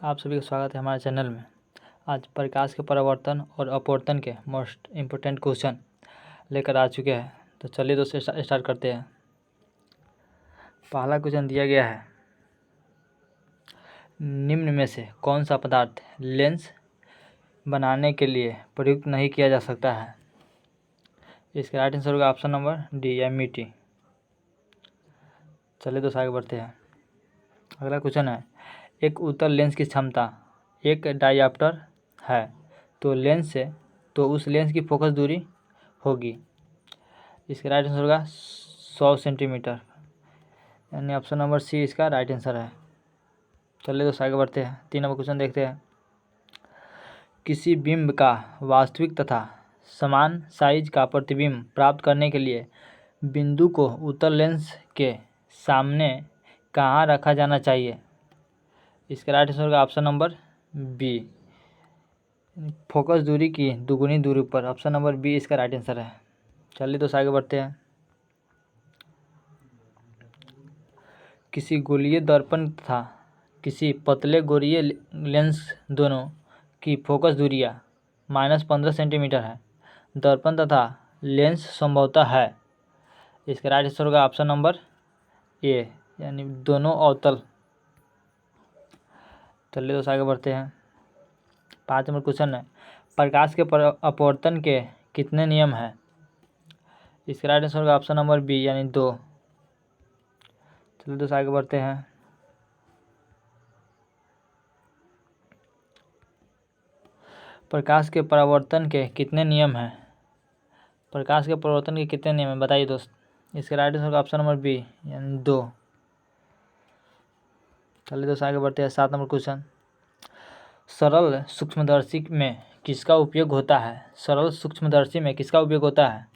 आप सभी का स्वागत है हमारे चैनल में। आज प्रकाश के परावर्तन और अपवर्तन के मोस्ट इम्पोर्टेंट क्वेश्चन लेकर आ चुके हैं। तो चलिए दोस्तों स्टार्ट करते हैं। पहला क्वेश्चन दिया गया है, निम्न में से कौन सा पदार्थ लेंस बनाने के लिए प्रयुक्त नहीं किया जा सकता है? इसका राइट आंसर होगा ऑप्शन नंबर डी या मिट्टी। चलिए दोस्तों आगे बढ़ते हैं। अगला क्वेश्चन है, एक उत्तल लेंस की क्षमता एक डायऑप्टर है तो उस लेंस की फोकस दूरी होगी। इसका राइट आंसर होगा 100 सेंटीमीटर, यानी ऑप्शन नंबर सी इसका राइट आंसर है। चलिए दोस्तों आगे बढ़ते हैं। 3 नंबर क्वेश्चन देखते हैं। किसी बिंब का वास्तविक तथा समान साइज का प्रतिबिंब प्राप्त करने के लिए बिंदु को उत्तल लेंस के सामने कहाँ रखा जाना चाहिए? इसका राइट आंसर होगा ऑप्शन नंबर बी, फोकस दूरी की दुगुनी दूरी पर। ऑप्शन नंबर बी इसका राइट आंसर है। चलिए दोस्तों आगे बढ़ते हैं। किसी गोलीय दर्पण तथा किसी पतले गोलीय लेंस दोनों की फोकस दूरियां -15 सेंटीमीटर है। दर्पण तथा लेंस संभवतः है। इसका राइट आंसर होगा ऑप्शन नंबर ए, यानी दोनों अवतल। चलिए दोस्तों आगे बढ़ते हैं। 5 नंबर क्वेश्चन है, प्रकाश के अपवर्तन के कितने नियम हैं? इसका राइट आंसर होगा ऑप्शन नंबर बी, यानी 2। चलिए दोस्तों आगे बढ़ते हैं। प्रकाश के परावर्तन के कितने नियम हैं? प्रकाश के परावर्तन के कितने नियम हैं बताइए दोस्त। इसका राइट आंसर होगा ऑप्शन नंबर बी, यानी 2। चलिए दोस्तों आगे बढ़ते हैं। 7 नंबर क्वेश्चन, सरल सूक्ष्मदर्शी में किसका उपयोग होता है? सरल सूक्ष्मदर्शी में किसका उपयोग होता है?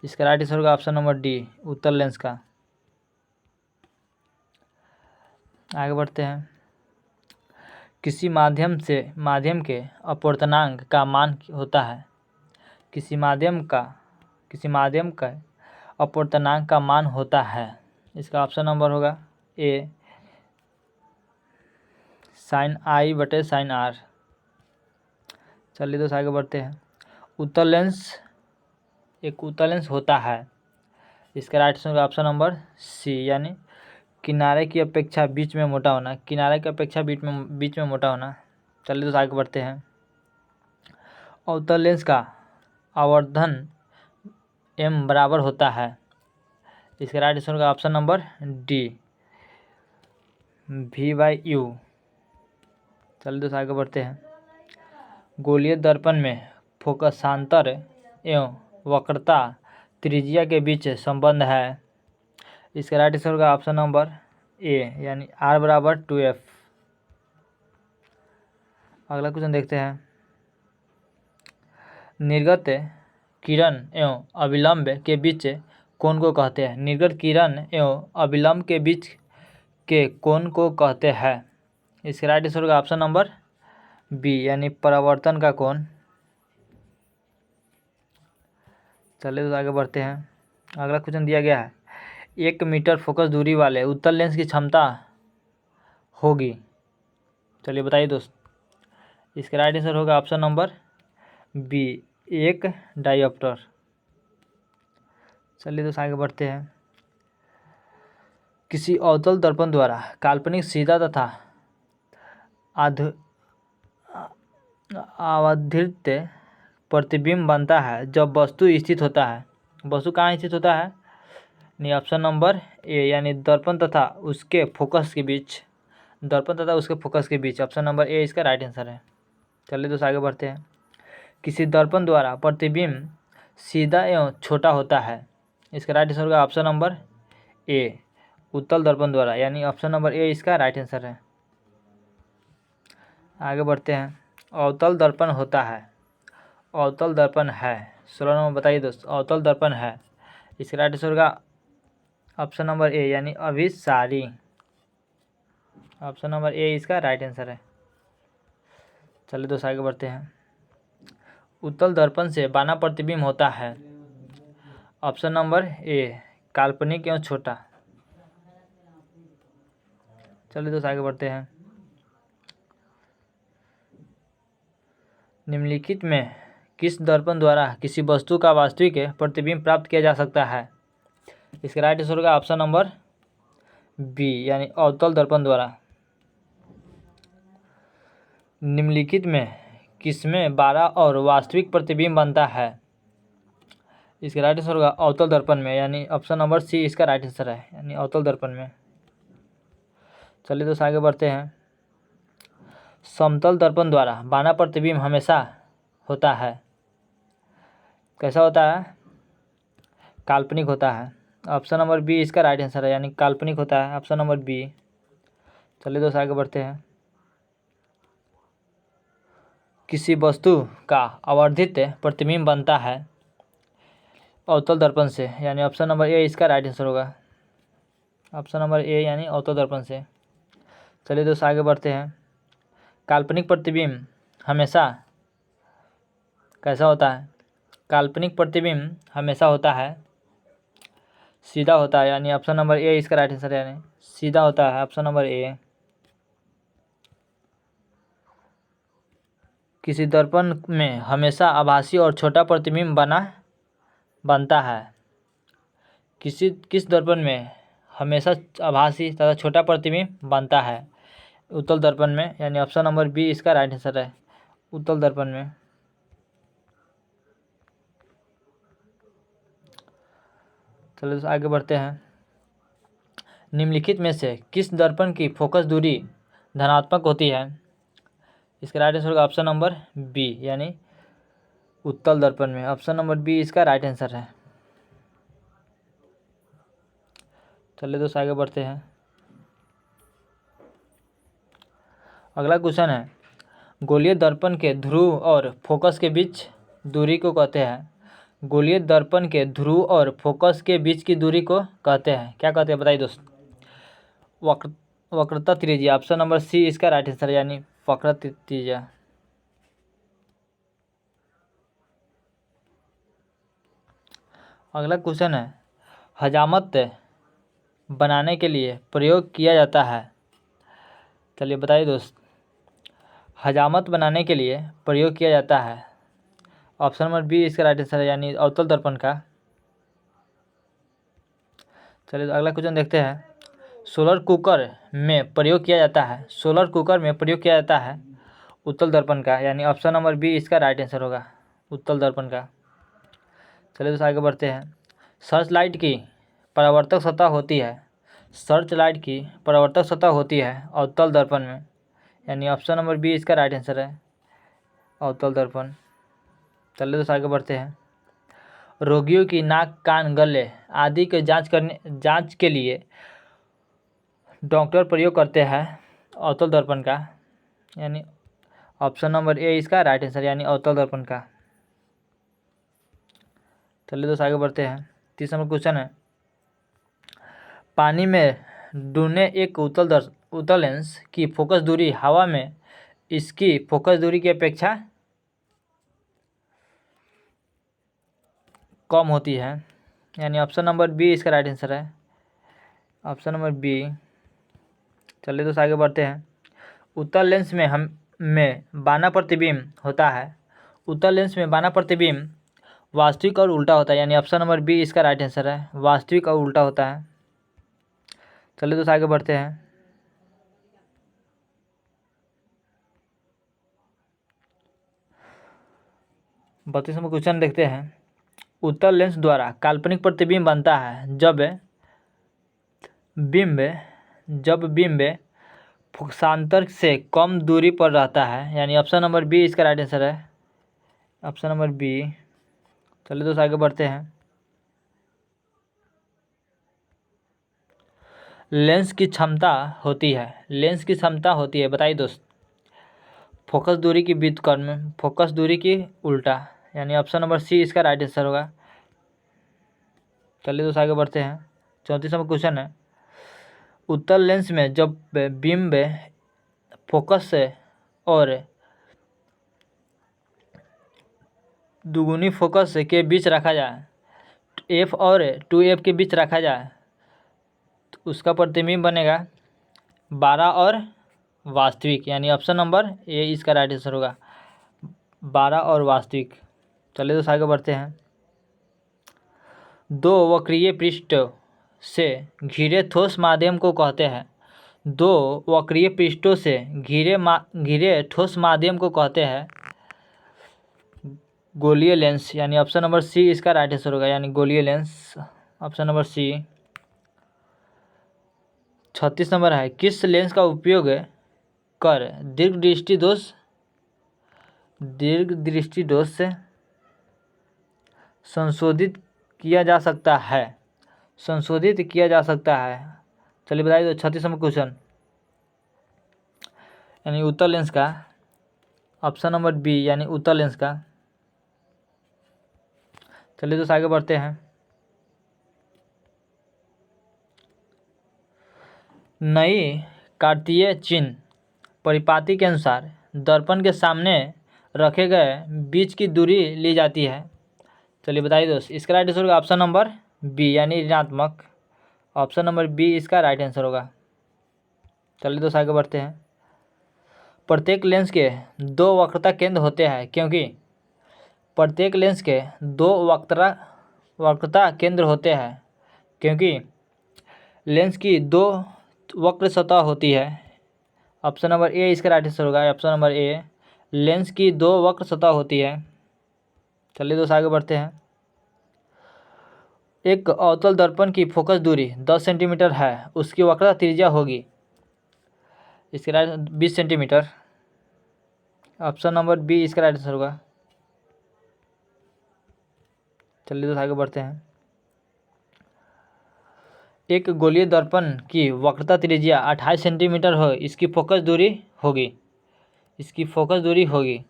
इसका राइट आंसर होगा ऑप्शन नंबर डी, उत्तल लेंस का। आगे बढ़ते हैं। किसी माध्यम के अपवर्तनांक का मान होता है। किसी माध्यम का अपवर्तनांक का मान होता है। इसका ऑप्शन नंबर होगा ए, sin i बटे sin r। चलिए दोस्तों आगे बढ़ते हैं। एक उत्तल लेंस होता है। इसका राइट आंसर होगा ऑप्शन नंबर सी, यानी किनारे की अपेक्षा बीच में मोटा होना। बीच में मोटा होना। चलिए दोस्तों आगे बढ़ते हैं। अवतल लेंस का आवर्धन m बराबर होता है। इसका राइट आंसर होगा ऑप्शन नंबर डी, v/u। चलिए दोस्तों आगे बढ़ते हैं। गोलीय दर्पण में फोकसांतर एवं वक्रता त्रिज्या के बीच संबंध है। इसका राइट आंसर होगा ऑप्शन नंबर ए, यानी r बराबर 2f। अगला क्वेश्चन देखते हैं। निर्गत किरण एवं अभिलंब के बीच कोण को कहते हैं? निर्गत किरण एवं अभिलंब के बीच के कोण को कहते हैं। इसका राइट आंसर होगा ऑप्शन नंबर बी, यानी परावर्तन का कोण। चलिए तो आगे बढ़ते हैं। अगला क्वेश्चन दिया गया है, 1 मीटर फोकस दूरी वाले उत्तल लेंस की क्षमता होगी। चलिए बताइए दोस्त। इसका राइट आंसर होगा ऑप्शन नंबर बी, 1 डायऑप्टर। चलिए दोस्त आगे बढ़ते हैं। किसी अवतल दर्पण द्वारा काल्पनिक सीधा तथा आवर्धित प्रतिबिंब बनता है जब वस्तु स्थित होता है। वस्तु कहाँ स्थित होता है? नहीं, ऑप्शन नंबर ए, यानी दर्पण तथा उसके फोकस के बीच। ऑप्शन नंबर ए इसका राइट आंसर है। चलिए दोस्तों आगे बढ़ते हैं। किसी दर्पण द्वारा प्रतिबिंब सीधा एवं छोटा होता है। इसका राइट आंसर होगा ऑप्शन नंबर ए, उत्तल दर्पण द्वारा, यानी ऑप्शन नंबर ए इसका राइट आंसर है। आगे बढ़ते हैं। अवतल दर्पण होता है। अवतल दर्पण है। 16 नंबर बताइए दोस्त। अवतल दर्पण है। इसका राइट आंसर होगा ऑप्शन नंबर ए, यानी अभिसारी। ऑप्शन नंबर ए इसका राइट आंसर है। चलिए दोस्त आगे बढ़ते हैं। उत्तल दर्पण से बना प्रतिबिंब होता है। ऑप्शन नंबर ए, काल्पनिक एवं छोटा। चलिए दोस्त आगे बढ़ते हैं। निम्नलिखित में किस दर्पण द्वारा किसी वस्तु का वास्तविक प्रतिबिंब प्राप्त किया जा सकता है? इसका राइट आंसर होगा ऑप्शन नंबर बी यानी अवतल दर्पण द्वारा। निम्नलिखित में किसमें 12 और वास्तविक प्रतिबिंब बनता है? इसका राइट आंसर होगा अवतल दर्पण में यानी ऑप्शन नंबर सी इसका राइट आंसर है यानी अवतल दर्पण में। चलिए दोस्तों आगे बढ़ते हैं। समतल दर्पण द्वारा बना प्रतिबिंब हमेशा होता है, कैसा होता है? काल्पनिक होता है। ऑप्शन नंबर बी इसका राइट आंसर है यानी काल्पनिक होता है, ऑप्शन नंबर बी। चलिए दोस्तों आगे बढ़ते हैं। किसी वस्तु का आवर्धित प्रतिबिंब बनता है अवतल दर्पण से यानी ऑप्शन नंबर ए इसका राइट आंसर होगा, ऑप्शन नंबर ए यानी अवतल दर्पण से। चलिए दोस्तों आगे बढ़ते हैं। काल्पनिक प्रतिबिंब हमेशा कैसा होता है? काल्पनिक प्रतिबिंब हमेशा होता है सीधा होता है यानी ऑप्शन नंबर ए इसका राइट आंसर है यानी सीधा होता है, ऑप्शन नंबर ए। किसी दर्पण में हमेशा आभासी और छोटा प्रतिबिंब बनता है। किस दर्पण में हमेशा आभासी तथा छोटा प्रतिबिंब बनता है? उत्तल दर्पण में यानी ऑप्शन नंबर बी इसका राइट आंसर है, उत्तल दर्पण में। चलो आगे बढ़ते हैं। निम्नलिखित में से किस दर्पण की फोकस दूरी धनात्मक होती है? इसका राइट आंसर होगा ऑप्शन नंबर बी यानी उत्तल दर्पण में, ऑप्शन नंबर बी इसका राइट आंसर है। चलिए दोस्तों आगे बढ़ते हैं। अगला क्वेश्चन है, गोलीय दर्पण के ध्रुव और फोकस के बीच दूरी को कहते हैं? गोलीय दर्पण के ध्रुव और फोकस के बीच की दूरी को कहते हैं, क्या कहते हैं बताइए दोस्त? वक्रता त्रिज्या, ऑप्शन नंबर सी इसका राइट आंसर यानी वक्रता त्रिज्या। अगला क्वेश्चन है, हजामत बनाने के लिए प्रयोग किया जाता है? चलिए बताइए दोस्त, हजामत बनाने के लिए प्रयोग किया जाता है, ऑप्शन नंबर बी इसका राइट आंसर है यानी अवतल दर्पण का। चलिए तो अगला क्वेश्चन देखते हैं। सोलर कुकर में प्रयोग किया जाता है, सोलर कुकर में प्रयोग किया जाता है उत्तल दर्पण का यानी ऑप्शन नंबर बी इसका राइट आंसर होगा, उत्तल दर्पण का। चलिए तो आगे बढ़ते हैं। सर्च लाइट की परावर्तक सतह होती है, सर्च लाइट की परावर्तक सतह होती है अवतल दर्पण में यानी ऑप्शन नंबर बी इसका राइट आंसर है, अवतल दर्पण। चलिए तो आगे बढ़ते हैं। रोगियों की नाक, कान, गले आदि के जांच के लिए डॉक्टर प्रयोग करते हैं अवतल दर्पण का यानी ऑप्शन नंबर ए इसका राइट आंसर यानी अवतल दर्पण का। चलिए दोस्तों आगे बढ़ते हैं। 30 नंबर क्वेश्चन है, पानी में डूबने एक उत्तल लेंस की फोकस दूरी हवा में इसकी फोकस दूरी की अपेक्षा कम होती है यानी ऑप्शन नंबर बी इसका राइट आंसर है, ऑप्शन नंबर बी। चलिए दोस्तों आगे बढ़ते हैं। उत्तल लेंस में बाना प्रतिबिंब होता है, उत्तल लेंस में बाना प्रतिबिंब वास्तविक और उल्टा होता है यानी ऑप्शन नंबर बी इसका राइट आंसर है, वास्तविक और उल्टा होता है। चलिए दोस्तों आगे बढ़ते हैं। बत्तीस नंबर क्वेश्चन देखते हैं। उत्तल लेंस द्वारा काल्पनिक प्रतिबिंब बनता है जब बिंब फोकसांतर से कम दूरी पर रहता है यानी ऑप्शन नंबर बी इसका राइट आंसर है, ऑप्शन नंबर बी। चलिए दोस्तों आगे बढ़ते हैं। लेंस की क्षमता होती है बताइए दोस्त? फोकस दूरी की व्युत्क्रम में फोकस दूरी की उल्टा यानी ऑप्शन नंबर सी इसका राइट आंसर होगा। चलिए दोस्तों आगे बढ़ते हैं। 34 नंबर क्वेश्चन है, उत्तल लेंस में जब बिंब फोकस और दुगुनी फोकस के बीच रखा जाए, एफ और 2f के बीच रखा जाए तो उसका प्रतिबिंब बनेगा 12 और वास्तविक यानी ऑप्शन नंबर ए इसका राइट आंसर होगा, 12 और वास्तविक। चलिए तो आगे बढ़ते हैं। दो वक्रीय पृष्ठ से घिरे ठोस माध्यम को कहते हैं। दो वक्रीय पृष्ठों से घिरे ठोस माध्यम को कहते हैं गोलीय लेंस, यानी ऑप्शन नंबर सी इसका राइट आंसर होगा, यानी गोलीय lens, option number C. 36 number है, किस लेंस का उपयोग कर दीर्घ दृष्टि दोष से संशोधित किया जा सकता है? चलिए बताइए तो 36 नंबर क्वेश्चन, यानी उत्तर लेंस का, ऑप्शन नंबर बी, यानी उत्तर लेंस का। चलिए तो आगे बढ़ते हैं। नई कार्तीय चिन्ह परिपाटी के अनुसार दर्पण के सामने रखे गए बीच की दूरी ली जाती है। चलिए बताइए दोस्त, इसका राइट आंसर होगा ऑप्शन नंबर बी, यानी ऋणात्मक, ऑप्शन नंबर बी इसका राइट आंसर होगा। चलिए दोस्त आगे बढ़ते हैं। प्रत्येक लेंस के दो वक्रता केंद्र होते हैं क्योंकि प्रत्येक लेंस के दो वक्रता केंद्र होते हैं क्योंकि लेंस की दो वक्र सतह होती है। ऑप्शन नंबर ए इसका राइट आंसर होगा, ऑप्शन नंबर ए, लेंस की दो वक्र सतह होती है। चलिए दोस्त आगे बढ़ते हैं। एक अवतल दर्पण की फोकस दूरी 10 सेंटीमीटर है, उसकी वक्रता त्रिज्या होगी, इसके right 20 centimetre, option number B इसका राइट आंसर होगा। चलिए दोस्त आगे बढ़ते हैं। एक गोलीय दर्पण की वक्रता त्रिज्या 28 सेंटीमीटर हो, इसकी फोकस दूरी होगी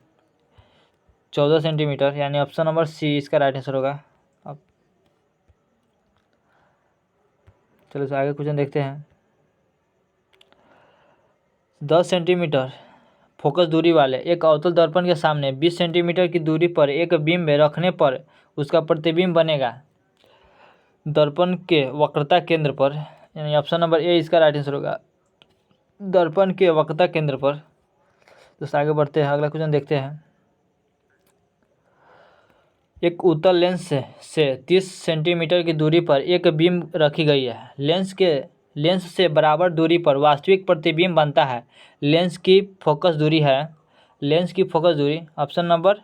14 सेंटीमीटर, यानी ऑप्शन नंबर सी इसका राइट आंसर होगा। अब चलो आगे क्वेश्चन देखते हैं। 10 सेंटीमीटर फोकस दूरी वाले एक अवतल दर्पण के सामने 20 सेंटीमीटर की दूरी पर एक बिंब रखने पर उसका प्रतिबिंब बनेगा दर्पण के वक्रता केंद्र पर, यानी ऑप्शन नंबर ए इसका राइट आंसर होगा, दर्पण के वक्रता केंद्र पर। तो आगे बढ़ते हैं, अगला क्वेश्चन देखते हैं। एक उत्तल लेंस से 30 सेंटीमीटर की दूरी पर एक बीम रखी गई है। लेंस से बराबर दूरी पर वास्तविक प्रतिबिंब बनता है। लेंस की फोकस दूरी, ऑप्शन नंबर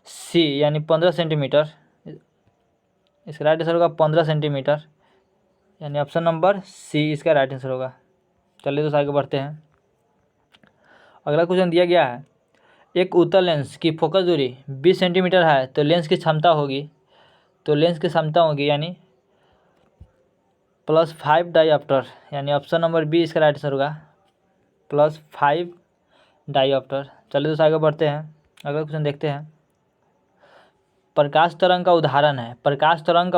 सी, यानी 15 सेंटीमीटर, इसका राइट आंसर होगा 15 सेंटीमीटर, यानी ऑप्शन नंबर सी इसका राइट आंसर होगा। चलिए तो आगे बढ़ते हैं। अगला क्वेश्चन दिया गया है, एक उत्तल लेंस की फोकस दूरी 20 सेंटीमीटर है तो लेंस की क्षमता होगी यानी +5 डाईऑप्टर, यानी ऑप्शन नंबर बी इसका राइट आंसर होगा, +5 डाईऑप्टर। चलिए तो आगे बढ़ते हैं, अगला क्वेश्चन देखते हैं। प्रकाश तरंग का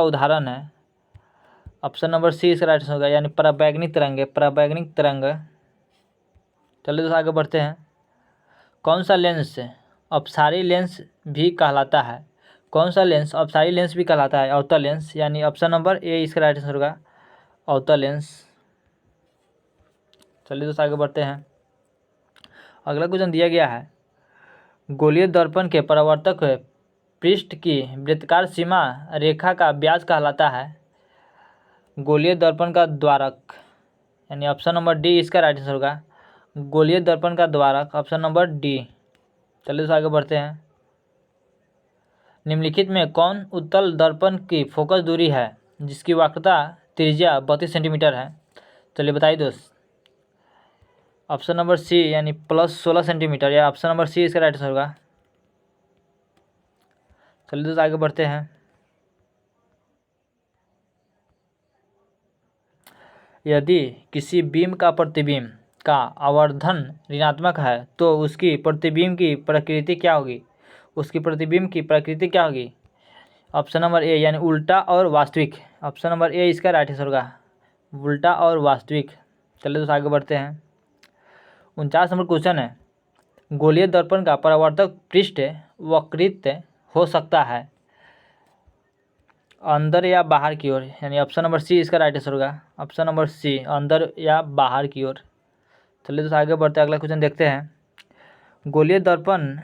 उदाहरण है, ऑप्शन नंबर सी इसका राइट आंसर होगा, यानी पराबैंगनी तरंग। चलिए तो आगे बढ़ते हैं। कौन सा लेंस अपसारी लेंस भी कहलाता है? अवतल लेंस, यानी ऑप्शन नंबर ए इसका राइट आंसर होगा, अवतल लेंस। चलिए तो आगे बढ़ते हैं। अगला क्वेश्चन दिया गया है, गोलीय दर्पण के परावर्तक पृष्ठ की वृत्ताकार सीमा रेखा का व्यास कहलाता है गोलीय दर्पण का द्वारक, यानी ऑप्शन नंबर डी इसका राइट आंसर होगा, गोलीय दर्पण का द्वारक, ऑप्शन नंबर डी। चलिए तो आगे बढ़ते हैं। निम्नलिखित में कौन उत्तल दर्पण की फोकस दूरी है जिसकी वक्रता त्रिज्या 32 सेंटीमीटर है? चलिए बताइए दोस्त, ऑप्शन नंबर सी, यानी +16 सेंटीमीटर, या ऑप्शन नंबर सी इसका राइट आंसर होगा। चलिए दोस्त आगे बढ़ते हैं। यदि किसी बीम का प्रतिबिंब का आवर्धन ऋणात्मक है तो उसकी प्रतिबिंब की प्रकृति क्या होगी? ऑप्शन नंबर ए, यानी उल्टा और वास्तविक, ऑप्शन नंबर ए इसका राइट आंसर होगा, उल्टा और वास्तविक। चलिए तो आगे बढ़ते हैं। 49 नंबर क्वेश्चन है, गोलीय दर्पण का परावर्तक पृष्ठ वक्रित हो सकता है अंदर या बाहर की ओर, यानी ऑप्शन नंबर सी इसका राइट आंसर होगा, ऑप्शन नंबर सी, अंदर या बाहर की ओर। चलिए तो आगे बढ़ते हैं, अगला क्वेश्चन देखते हैं। गोलीय दर्पण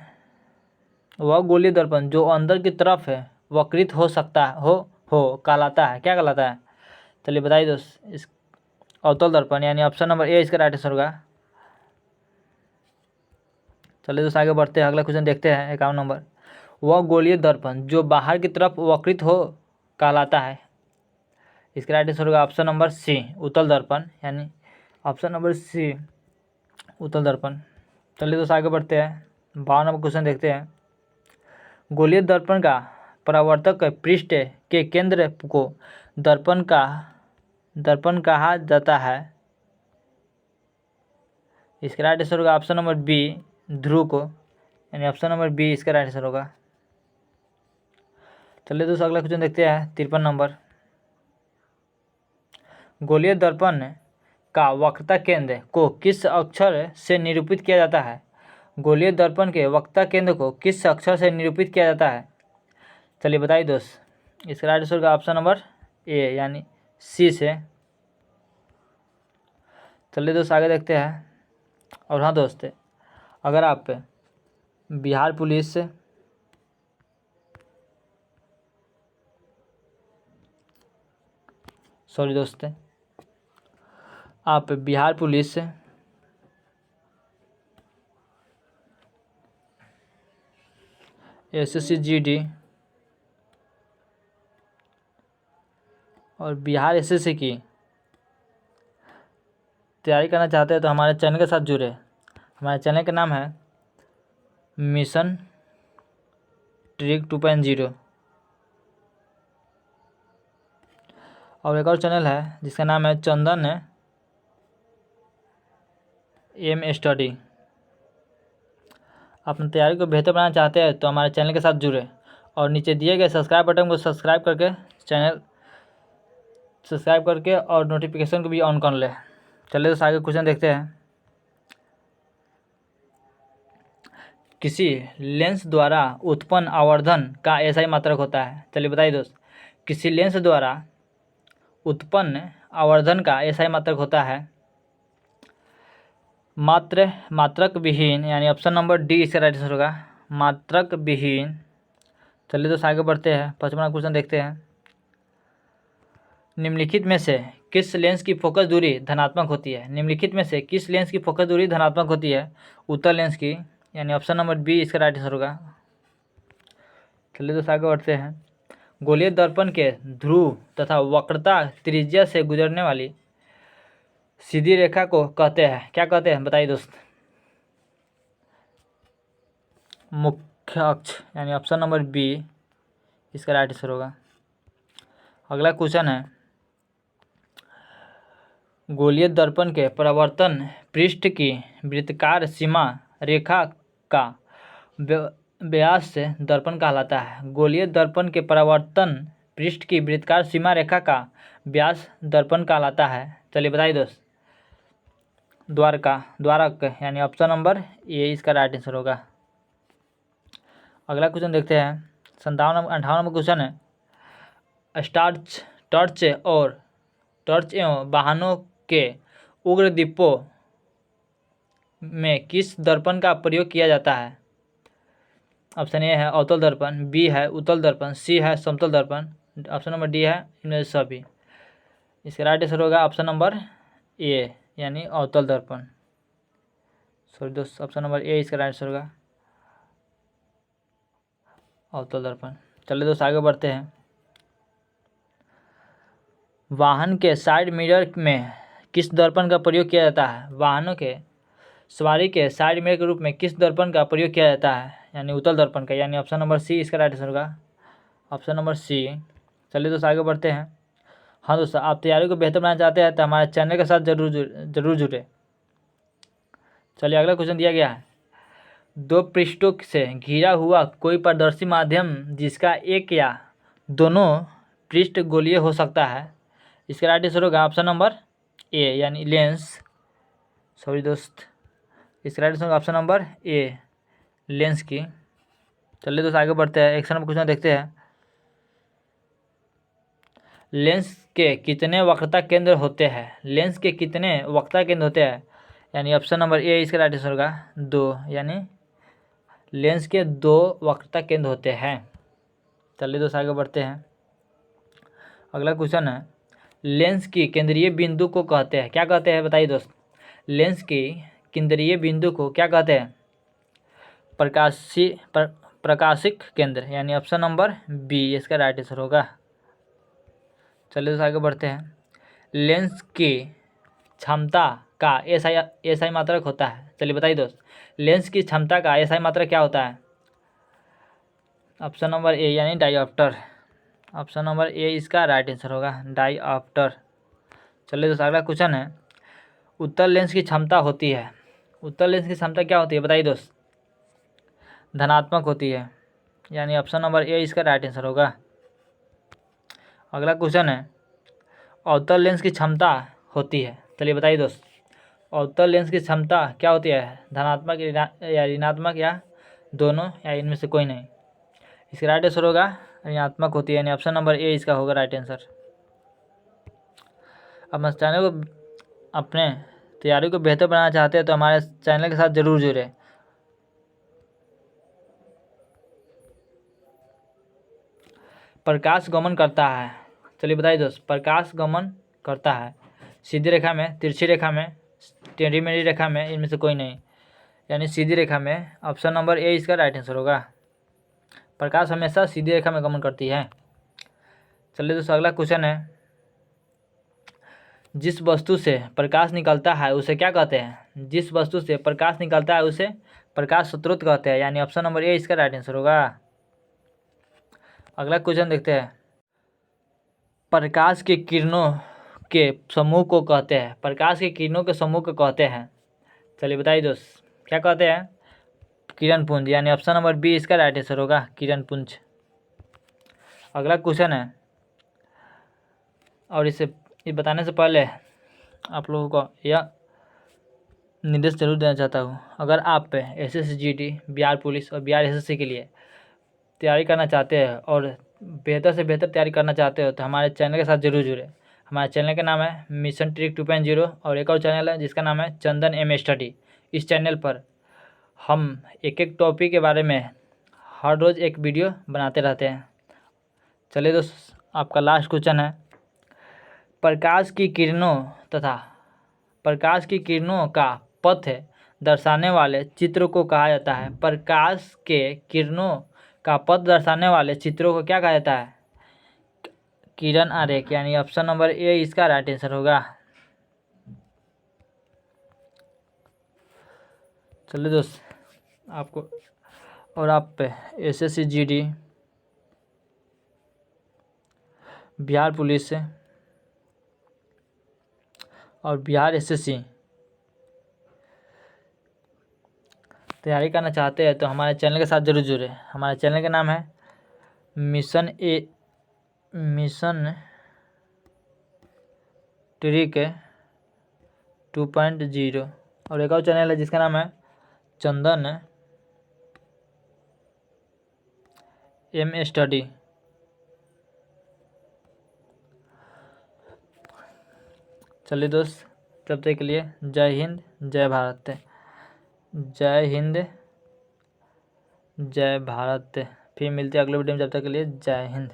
वह गोलीय दर्पण जो अंदर की तरफ है वक्रित हो सकता हो कहलाता है, क्या कहलाता है? चलिए बताइए दोस्त। इस अवतल दर्पण यानी ऑप्शन नंबर ए इसका राइट आंसर होगा। चलिए दोस्त आगे बढ़ते हैं, अगला क्वेश्चन देखते हैं 51 नंबर। वह गोलीय दर्पण जो बाहर की तरफ वक्रित हो कहलाता है। इसका राइट आंसर होगा ऑप्शन नंबर सी उत्तल दर्पण, यानी ऑप्शन नंबर सी उत्तल दर्पण। चलिए दोस्त आगे बढ़ते हैं, 52 नंबर क्वेश्चन देखते हैं। गोलीय दर्पण का परावर्तक पृष्ठ के केंद्र को दर्पण कहा जाता है। इसका राइट आंसर होगा ऑप्शन नंबर बी ध्रुव को, यानी ऑप्शन नंबर बी इसका राइट आंसर होगा। चलिए दोस्तों अगला क्वेश्चन देखते हैं 53 नंबर। गोलीय दर्पण का वक्रता केंद्र को किस अक्षर से निरूपित किया जाता है? गोलीय दर्पण के वक्रता केंद्र को किस अक्षर से निरूपित किया जाता है? चलिए बताइए दोस्त। इसका राइट आंसर होगा ऑप्शन नंबर ए यानी सी से। चलिए दोस्त आगे देखते हैं। और हाँ दोस्त, अगर आप बिहार पुलिस सॉरी दोस्त, आप बिहार पुलिस एसएससी जीडी और बिहार एसएससी की तैयारी करना चाहते हैं तो हमारे चैनल के साथ जुड़े। हमारे चैनल का नाम है मिशन ट्रिक 2.0 और एक और चैनल है जिसका नाम है चंदन एम स्टडी। अपनी तैयारी को बेहतर बनाना चाहते हैं तो हमारे चैनल के साथ जुड़े और नीचे दिए गए सब्सक्राइब बटन को सब्सक्राइब करके और नोटिफिकेशन को भी ऑन कर ले। चलिए तो आगे क्वेश्चन देखते हैं। किसी लेंस द्वारा उत्पन्न आवर्धन का ऐसा ही मात्रक होता है। चलिए बताइए दोस्त। किसी लेंस द्वारा उत्पन्न आवर्धन का ऐसा ही मात्रक होता है मात्रक विहीन, यानी ऑप्शन नंबर डी इसका राइट आंसर होगा, मात्रक विहीन। चलिए दोस्त आगे बढ़ते हैं, 55वां क्वेश्चन देखते हैं। निम्नलिखित में से किस लेंस की फोकस दूरी धनात्मक होती है? निम्नलिखित में से किस लेंस की फोकस दूरी धनात्मक होती है? उत्तल लेंस की, यानी ऑप्शन नंबर बी इसका राइट आंसर होगा। चलिए दोस्त आगे बढ़ते हैं। गोलीय दर्पण के ध्रुव तथा वक्रता त्रिज्या से गुजरने वाली सीधी रेखा को कहते हैं, क्या कहते हैं? बताइए दोस्त। मुख्य अक्ष, यानी ऑप्शन नंबर बी इसका राइट आंसर होगा। अगला क्वेश्चन है, गोलीय दर्पण के परावर्तन पृष्ठ की वृत्ताकार सीमा रेखा का व्यास से दर्पण कहलाता है। गोलीय दर्पण के परावर्तन पृष्ठ की वृत्ताकार सीमा रेखा का व्यास दर्पण कहलाता है। चलिए बताइए दोस्त। द्वारक, यानी ऑप्शन नंबर ए इसका राइट आंसर होगा। अगला क्वेश्चन देखते हैं 58 नंबर क्वेश्चन है। टॉर्च एवं वाहनों के उग्र दीपों में किस दर्पण का प्रयोग किया जाता है? ऑप्शन ए है अवतल दर्पण, बी है उत्तल दर्पण, सी है समतल दर्पण, ऑप्शन नंबर डी है इनमें से सभी। इसका राइट आंसर होगा ऑप्शन नंबर ए यानी अवतल दर्पण। सॉरी दोस्त, ऑप्शन नंबर ए इसका राइट आंसर होगा, अवतल दर्पण। चलिए दोस्त आगे बढ़ते हैं। वाहन के साइड मिरर में किस दर्पण का प्रयोग किया जाता है? वाहनों के सवारी के साइड मिरर के रूप में किस दर्पण का प्रयोग किया जाता है? यानी उत्तल दर्पण का, यानी ऑप्शन नंबर सी इसका राइट आंसर होगा, ऑप्शन नंबर सी। चलिए दोस्त आगे बढ़ते हैं। हाँ दोस्तों, आप तैयारी को बेहतर बनाना चाहते हैं तो हमारे चैनल के साथ जरूर जुड़े। चलिए अगला क्वेश्चन दिया गया है। दो पृष्ठों से घिरा हुआ कोई पारदर्शी माध्यम जिसका एक या दोनों पृष्ठ गोलीय हो सकता है। इसका राइट आंसर होगा ऑप्शन नंबर ए यानी लेंस। सॉरी दोस्त, इसका राइट आंसर होगा ऑप्शन नंबर ए लेंस की। चलिए दोस्त आगे बढ़ते हैं। 1 नंबर क्वेश्चन देखते हैं। लेंस के कितने वक्रता केंद्र होते हैं? लेंस के कितने वक्रता केंद्र होते हैं? यानी ऑप्शन नंबर ए इसका राइट आंसर होगा 2, यानी लेंस के 2 वक्रता केंद्र होते हैं। चलिए दोस्त आगे बढ़ते हैं। अगला क्वेश्चन है, लेंस की केंद्रीय बिंदु को कहते हैं, क्या कहते हैं बताइए दोस्त। लेंस की केंद्रीय बिंदु को क्या कहते हैं? प्रकाशिक केंद्र, यानी ऑप्शन नंबर बी इसका राइट आंसर होगा। चलिए दोस्त आगे बढ़ते हैं। लेंस की क्षमता का एसआई मात्रक होता है। चलिए बताइए दोस्त, लेंस की क्षमता का एसआई मात्रक क्या होता है? ऑप्शन नंबर ए यानी डायऑप्टर। ऑप्शन नंबर ए इसका राइट आंसर होगा, डायऑप्टर। चलिए दोस्त अगला क्वेश्चन है, उत्तल लेंस की क्षमता होती है। उत्तल लेंस की क्षमता क्या होती है बताइए दोस्त? धनात्मक होती है, यानी ऑप्शन नंबर ए इसका राइट आंसर होगा। अगला क्वेश्चन है, अवतल लेंस की क्षमता होती है। चलिए बताइए दोस्त, अवतल लेंस की क्षमता क्या होती है? धनात्मक या ऋणात्मक या दोनों या इनमें से कोई नहीं? इसका राइट आंसर होगा ऋणात्मक होती है, यानी ऑप्शन नंबर ए इसका होगा राइट आंसर। अब हमारे चैनल को अपने तैयारी को बेहतर बनाना चाहते हैं तो हमारे चैनल के साथ जरूर जुड़े। प्रकाश गमन करता है। चलिए बताइए दोस्त, प्रकाश गमन करता है सीधी रेखा में, तिरछी रेखा में, टेढ़ी मेढ़ी रेखा में, इनमें से कोई नहीं, यानी सीधी रेखा में। ऑप्शन नंबर ए इसका राइट आंसर होगा। प्रकाश हमेशा सीधी रेखा में गमन करती है। चलिए दोस्तों अगला क्वेश्चन है, जिस वस्तु से प्रकाश निकलता है उसे क्या कहते हैं? जिस वस्तु से प्रकाश निकलता है उसे प्रकाश स्रोत कहते हैं, यानी ऑप्शन नंबर ए इसका राइट आंसर होगा। अगला क्वेश्चन देखते हैं, प्रकाश के किरणों के समूह को कहते हैं। प्रकाश के किरणों के समूह को कहते हैं। चलिए बताइए दोस्त, क्या कहते हैं? किरण पुंज, यानी ऑप्शन नंबर बी इसका राइट आंसर होगा, किरण पुंज। अगला क्वेश्चन है, और ये बताने से पहले आप लोगों को यह निर्देश जरूर देना चाहता हूँ, अगर आप SSGD, बिहार पुलिस और बिहार SSC के लिए तैयारी करना चाहते हैं और बेहतर से बेहतर तैयारी करना चाहते हो तो हमारे चैनल के साथ जरूर जुड़े। हमारे चैनल का नाम है मिशन ट्रिक 2.0 और एक और चैनल है जिसका नाम है चंदन M स्टडी। इस चैनल पर हम एक एक टॉपिक के बारे में हर रोज़ एक वीडियो बनाते रहते हैं। चलिए दोस्त आपका लास्ट क्वेश्चन है, प्रकाश की किरणों तथा प्रकाश की किरणों का पथ दर्शाने वाले चित्र को कहा जाता है। प्रकाश के किरणों का पथ दर्शाने वाले चित्रों को क्या कहा जाता है? किरण आरेख, यानी ऑप्शन नंबर ए इसका राइट आंसर होगा। चलिए दोस्त आपको और आप पे SSCGD, बिहार पुलिस से और बिहार SSC तैयारी करना चाहते हैं तो हमारे चैनल के साथ जरूर जुड़े। हमारे चैनल का नाम है मिशन ट्रिक 2.0 और एक और चैनल है जिसका नाम है चंदन M स्टडी। चलिए दोस्त तब तक के लिए जय हिंद जय भारत। जय हिंद जय भारत। फिर मिलते हैं अगले वीडियो में, जब तक के लिए जय हिंद।